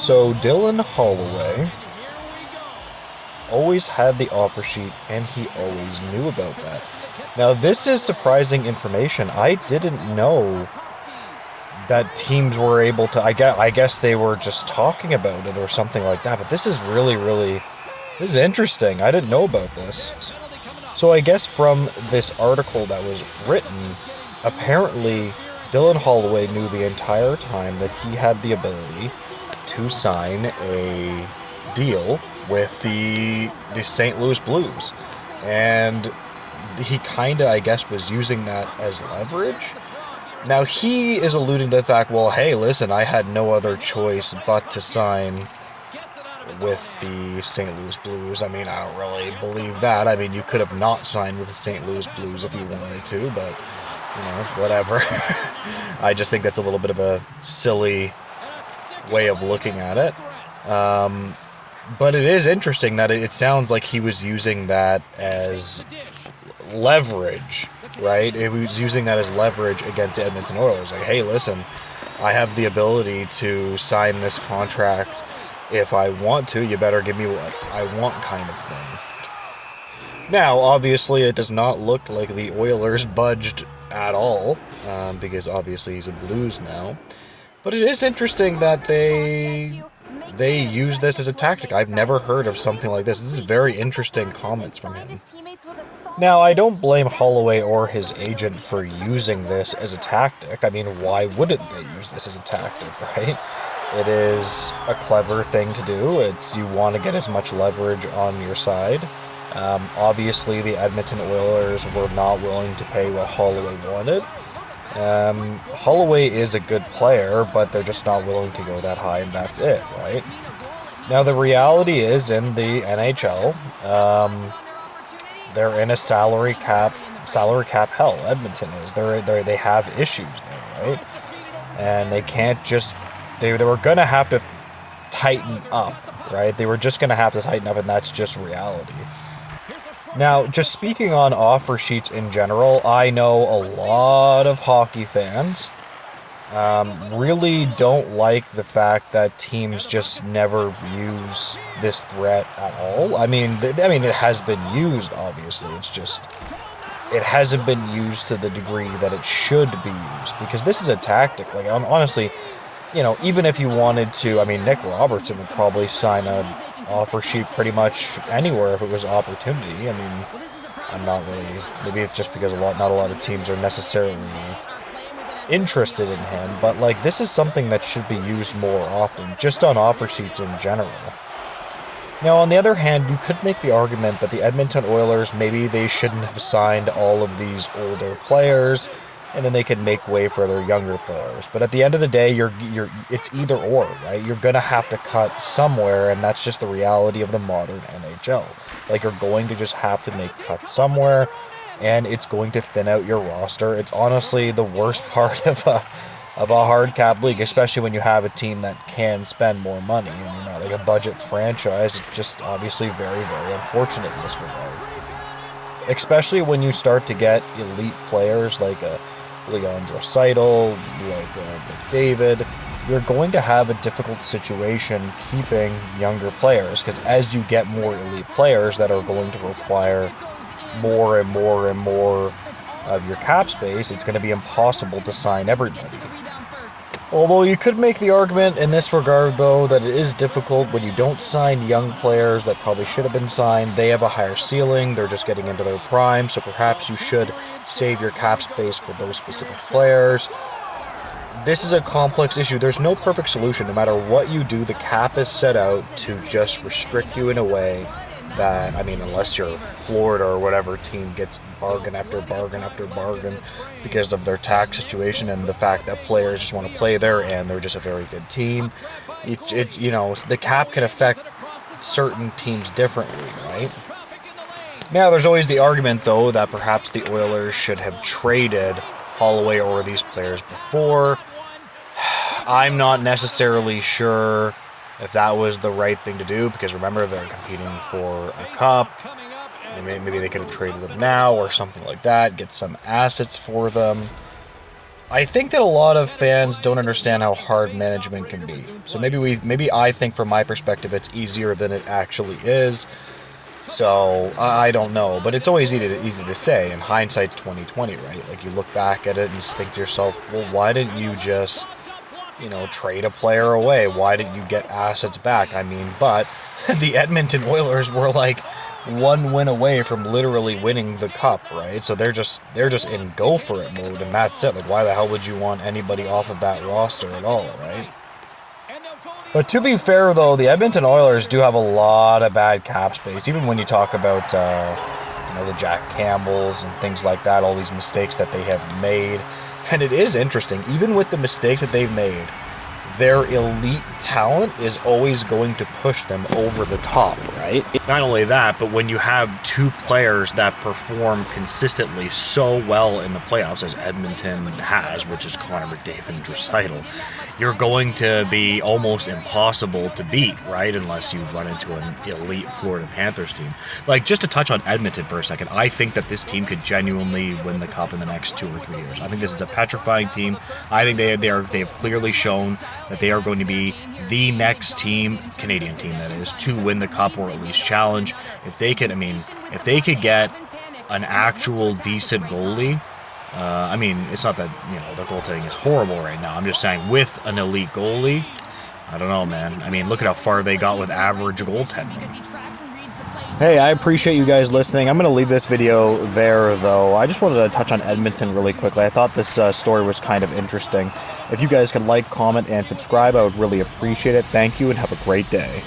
So Dylan Holloway always had the offer sheet and he always knew about that. Now, this is surprising information. I didn't know that teams were able to. I guess they were just talking about it or something like that. But this is this is interesting. I didn't know about this. So I guess from this article that was written, apparently Dylan Holloway knew the entire time that he had the ability to sign a deal with the St. Louis Blues. And he kind of, I guess, was using that as leverage. Now, he is alluding to the fact, well, hey, listen, I had no other choice but to sign with the St. Louis Blues. I mean, I don't really believe that. I mean, you could have not signed with the St. Louis Blues if you wanted to, but, whatever. I just think that's a little bit of a silly way of looking at it. But it is interesting that it sounds like he was using that as leverage, right? He was using that as leverage against the Edmonton Oilers. Like, hey, listen, I have the ability to sign this contract if I want to. You better give me what I want, kind of thing. Now, obviously, it does not look like the Oilers budged at all, because obviously he's a Blues now. But it is interesting that they use this as a tactic. I've never heard of something like this. This is very interesting comments from him. Now, I don't blame Holloway or his agent for using this as a tactic. I mean, why wouldn't they use this as a tactic, right? It is a clever thing to do. You want to get as much leverage on your side. Obviously, the Edmonton Oilers were not willing to pay what Holloway wanted. Holloway is a good player, but they're just not willing to go that high, and that's it, right? Now, the reality is, in the NHL, they're in a salary cap hell. Edmonton is. They have issues there, right? And they can't just. They were gonna have to tighten up, right? They were just gonna have to tighten up, and that's just reality. Now, just speaking on offer sheets in general, I know a lot of hockey fans really don't like the fact that teams just never use this threat at all. I mean, it has been used, obviously. It's just it hasn't been used to the degree that it should be used, because this is a tactic. Like, honestly, even if you wanted to, I mean, Nick Robertson would probably sign a offer sheet pretty much anywhere if it was opportunity. I mean, I'm not really, maybe it's just because not a lot of teams are necessarily interested in him, but like, this is something that should be used more often, just on offer sheets in general. Now, on the other hand, you could make the argument that the Edmonton Oilers, maybe they shouldn't have signed all of these older players, and then they could make way for their younger players. But at the end of the day, it's either or, right? You're gonna have to cut somewhere, and that's just the reality of the modern NHL. Like, you're going to just have to make cuts somewhere, and it's going to thin out your roster. It's honestly the worst part of a hard cap league, especially when you have a team that can spend more money and you're not like a budget franchise. It's just obviously very, very unfortunate in this regard. Especially when you start to get elite players like Leon Draisaitl, like McDavid, you're going to have a difficult situation keeping younger players, because as you get more elite players that are going to require more and more and more of your cap space, it's going to be impossible to sign everybody. Although you could make the argument in this regard, though, that it is difficult when you don't sign young players that probably should have been signed. They have a higher ceiling, they're just getting into their prime, so perhaps you should save your cap space for those specific players. This is a complex issue. There's no perfect solution. No matter what you do, the cap is set out to just restrict you in a way that, I mean, unless you're Florida or whatever team gets bargain after bargain after bargain because of their tax situation and the fact that players just want to play there and they're just a very good team. The cap can affect certain teams differently, right? Now, there's always the argument, though, that perhaps the Oilers should have traded Holloway or these players before. I'm not necessarily sure if that was the right thing to do, because remember, they're competing for a cup. Maybe they could have traded them now or something like that, get some assets for them. I think that a lot of fans don't understand how hard management can be. So maybe I think from my perspective it's easier than it actually is. So I don't know, but it's always easy to say. In hindsight, 2020, right? Like you look back at it and just think to yourself, well, why didn't you just, trade a player away? Why didn't you get assets back? I mean, but the Edmonton Oilers were like one win away from literally winning the cup, right? So they're just in go for it mode, and that's it. Like, why the hell would you want anybody off of that roster at all, right? But to be fair, though, the Edmonton Oilers do have a lot of bad cap space. Even when you talk about, the Jack Campbells and things like that, all these mistakes that they have made. And it is interesting, even with the mistakes that they've made, their elite talent is always going to push them over the top, right? Not only that, but when you have two players that perform consistently so well in the playoffs, as Edmonton has, which is Connor McDavid and Draisaitl, you're going to be almost impossible to beat, right? Unless you run into an elite Florida Panthers team. Like, just to touch on Edmonton for a second, I think that this team could genuinely win the cup in the next 2 or 3 years. I think this is a petrifying team. I think they have clearly shown that they are going to be the next team, Canadian team that is, to win the cup or at least challenge. If they could get an actual decent goalie, it's not that, their goaltending is horrible right now. I'm just saying with an elite goalie, I don't know, man. I mean, look at how far they got with average goaltending. Hey, I appreciate you guys listening. I'm going to leave this video there, though. I just wanted to touch on Edmonton really quickly. I thought this story was kind of interesting. If you guys could like, comment, and subscribe, I would really appreciate it. Thank you, and have a great day.